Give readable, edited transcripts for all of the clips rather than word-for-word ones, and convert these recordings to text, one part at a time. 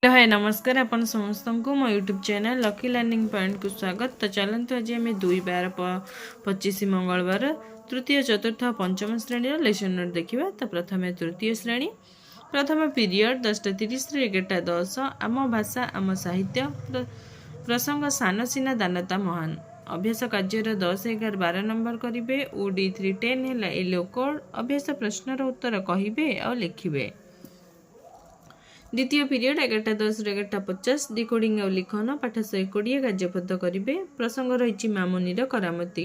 Hello hi नमस्कार आपण समस्त को मो YouTube channel lucky learning point को स्वागत। तो चलते आज आम 2/12/25 मंगलवार तृतीय चतुर्थ पंचम श्रेणी लेसन नोट देखा। तो प्रथम तृतीय श्रेणी प्रथम पीरियड 10:30 ରୁ 11:10 आम भाषा आम साहित्य प्रसंग सान सीना दानता महान अभ्यास कार्यर 10, 11, 12 नंबर करेंगे। OD3 10 है एलो कोड अभ्यास प्रश्नर उत्तर कहे और लिखे। द्वितीय पीरियड 11:10 ରୁ 11:50 डिकोडिंग और लिखन पाठ 120 कार्यपद करेंगे। प्रसंग रही मामुनीर करामती।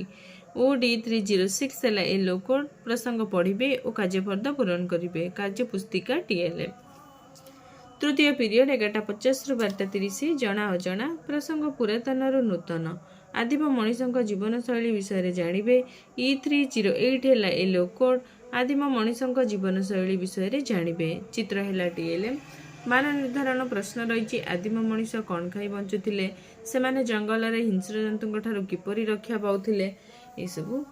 OD306 है एलो कोड प्रसंग पढ़े और कार्यपद पूरण करेंगे। कार्य पुस्तिका TLM। तृतीय पीरियड 11:50 ରୁ 12:30 जना अजना प्रसंग पुरातन नूतन आदिम मनीषों जीवनशैली विषय जानवे। E308 है एलो कोड आदिम मनीषों जीवनशैली विषय जानवे। चित्र है TLM। मान निर्धारण प्रश्न रही आदिम मनीष कौन खाई बंचुले से माने जंगल में हिंस्र जंतु किपरि रक्षा पाउथिले ये सब।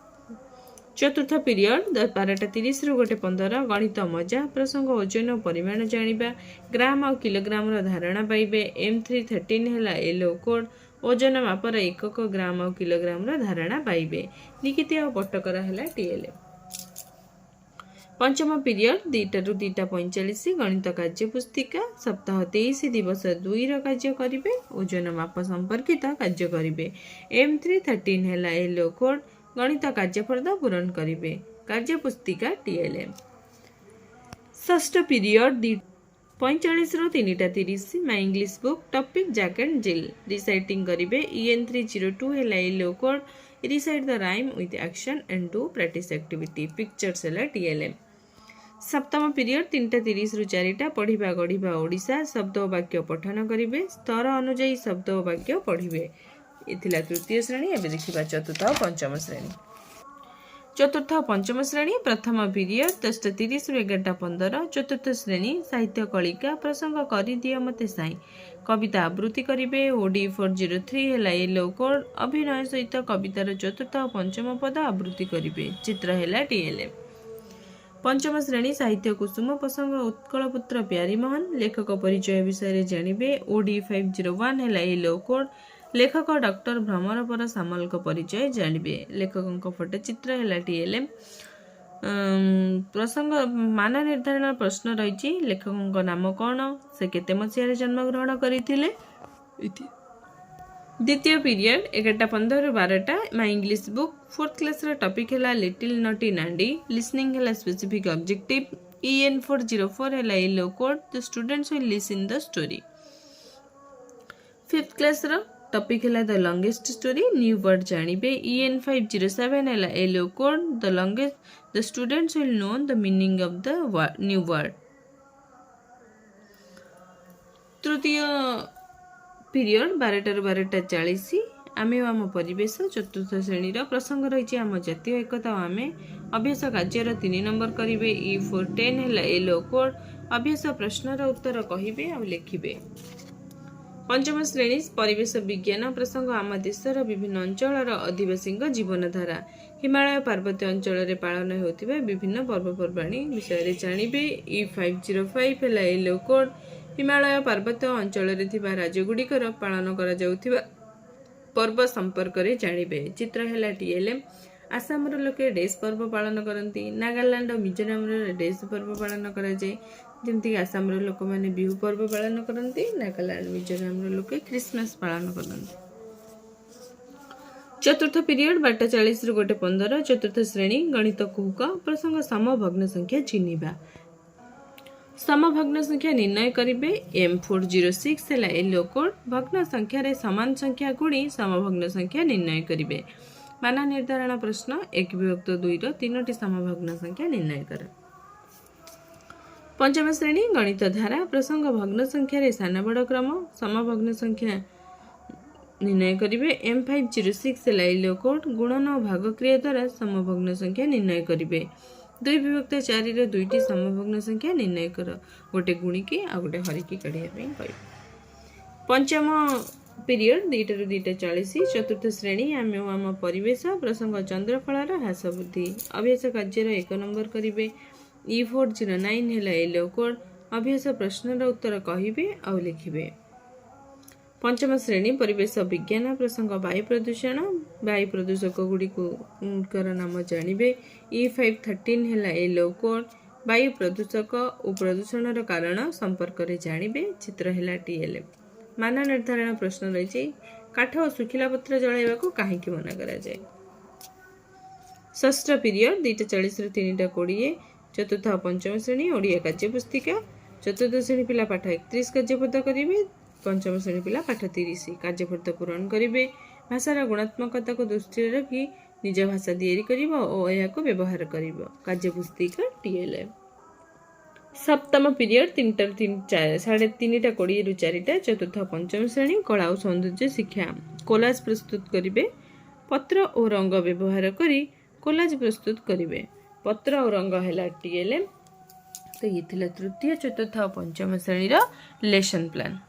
चतुर्थ पीरियड 12:30 ରୁ 1:15 गणित मजा प्रसंग ओजन और परिमाण जानिबा ग्राम और किलोग्राम धारणा पाइबे। M313 है एलो कोड ओजन मापर एकक ग्राम और किलोग्राम धारणा पाइबे। लिखित और पटकर है TLM। पंचम पीरियड 2 ରୁ 2:45 गणित कार्य पुस्तिका सप्ताह 23 दिवस 2 कार्य करेंगे। ओजन माप संपर्कित कार्य करेंगे। M313 है एलो कोड गणित कार्यफल पूरण करेंगे। कार्य पुस्तिका TLM। षष्ठ पीरियड 45 ରୁ 3:30 my English book topic Jack and Jill reciting करेंगे। EN302 है yellow code recite the rhyme with action and do practice activity pictures है TLM। सप्तम पीरियड 3:30 ରୁ 4 पढ़ा गढ़ा ओडिशा शब्द और वाक्य पठन करेंगे। स्तर अनुजाई शब्द और वाक्य पढ़े। ये तृतीय श्रेणी। एवं देखा चतुर्थ और पंचम श्रेणी। चतुर्थ और पंचम श्रेणी प्रथम पीरियड 10:30 ରୁ 11:15 चतुर्थ श्रेणी साहित्य कलिका प्रसंग कर दिए मते साई कविता आवृत्ति करेंगे। OD403 है एलो कोड अभिनय सहित कवितार चतुर्थ और पंचम पद आवृत्ति करेंगे। चित्र है TLM। पंचम श्रेणी साहित्य कुसुम प्रसंग उत्कलपुत्र प्यारीमोहन लेखक परिचय विषय जानवे। OD501 है एलो कोड लेखक डॉक्टर भ्रमरपर सामल परिचय जानवे। लेखकों फोटोचित्र है TLM। प्रसंग मान निर्धारण प्रश्न रही लेखकों नाम कौन से केते मसीह जन्मग्रहण करते। द्वितीय पीरियड 11:15 ରୁ 12 my English book fourth class topic है लिटिल नटी नांडी लिसनिंग है स्पेसिफिक ऑब्जेक्टिव। EN404 है yellow code the students will listen the story. Fifth class topic है the longest story new word जानवे। EN507 है yellow code the longest the students will know the meaning of the new word. तृतीय period 12 ରୁ 12:40 आम आम परिवेश चतुर्थ श्रेणी प्रसंग रही आम जातीय एकता आम अभ्यास कार्यर 3 नंबर करेंगे। E410 है एलो कोड अभ्यास प्रश्नर उत्तर कहे और लिखे। पंचम श्रेणी परिवेश विज्ञान प्रसंग आम देशर विभिन्न अंचल आदिवासी जीवनधारा हिमालय पार्वत्य अंचल पालन होता विभिन्न पर्वपर्वाणी विषय जानवे। E505 है एलो कोड हिमालय पार्वत्य अंचल राज्यगुड़िकर पालन कर पर्व संपर्क में जानवे। चित्र है TLM। आसाम लोके डेस पर्व पालन करती। नागालैंड और मिजोराम डेस पर्व पालन कराए जमती आसाम लोक मैंने बिहू पर्व पालन करती। नागालैंड मिजोराम लोके क्रिसमस पालन करती। चतुर्थ पीरियड 12:40 ରୁ 1:15 चतुर्थ श्रेणी गणित कुहुक प्रसंग सम भग्न संख्या चिन्हिबा समभग्न संख्या निर्णय करेंगे। M406 है एलो कोड भग्न संख्यार समान संख्या गुणी समभग्न संख्या निर्णय करेंगे। मान निर्धारण प्रश्न 1/2 3 समभग्न संख्या निर्णय कर। पंचम श्रेणी गणित धारा प्रसंग भग्न संख्यार सान बड़ क्रम समभग्न संख्या निर्णय करेंगे। M506 है एलो कोड गुणन और भाग क्रिया द्वारा समभग्न संख्या निर्णय करेंगे। 2/4 दुईटी समभग्न संख्या निर्णय कर गोटे गुणिकी आ गोटे हरिकी काढ़ापी कह। पंचम पीरियड 2 ରୁ 2:40 चतुर्थ श्रेणी आम आम परिवेश प्रसंग चंद्रफलार ह्रास वृद्धि अभ्यास कार्यर 1 नंबर करेंगे। E409 है एलो कोड अभ्यास प्रश्नर उत्तर कहिबे और लिखिबे। पंचम श्रेणी परिवेश विज्ञान प्रसंग वायु प्रदूषक गुड़िकर नाम जानवे। E513 है येलो कोड। वायु प्रदूषक और प्रदूषण कारण संपर्क में जानवे। चित्र है TLF। मान निर्धारण प्रश्न रही। काठ और सुखिला पत्र जलाइबा को कहीं मना करा जाए। षष्ठ पीरियड 2:40 ରୁ 3:20। चतुर्थ और पंचम श्रेणी ओडिया कार्य पुस्तिका। चतुर्थ श्रेणी पिला पाठ 31 कार्यपद करेंगे। पंचम श्रेणी पिला पाठ 30 कार्यपद पूरण करेंगे। भाषार गुणात्मकता को दृष्टि रखी निज भाषा तैयारी करिबो और यह को व्यवहार करिबो। कार्य पुस्तिका TLF। सप्तम पीरियड 3:20 ରୁ 4ଟା। चतुर्थ पंचम श्रेणी कला और सौंदर्य शिक्षा। कोलाज प्रस्तुत करेंगे। पत्र और रंग व्यवहार करी कोलाज प्रस्तुत करेंगे। पत्र और रंग है TLF। तो ये तृतीय चतुर्थ और पंचम श्रेणी लेसन प्लान।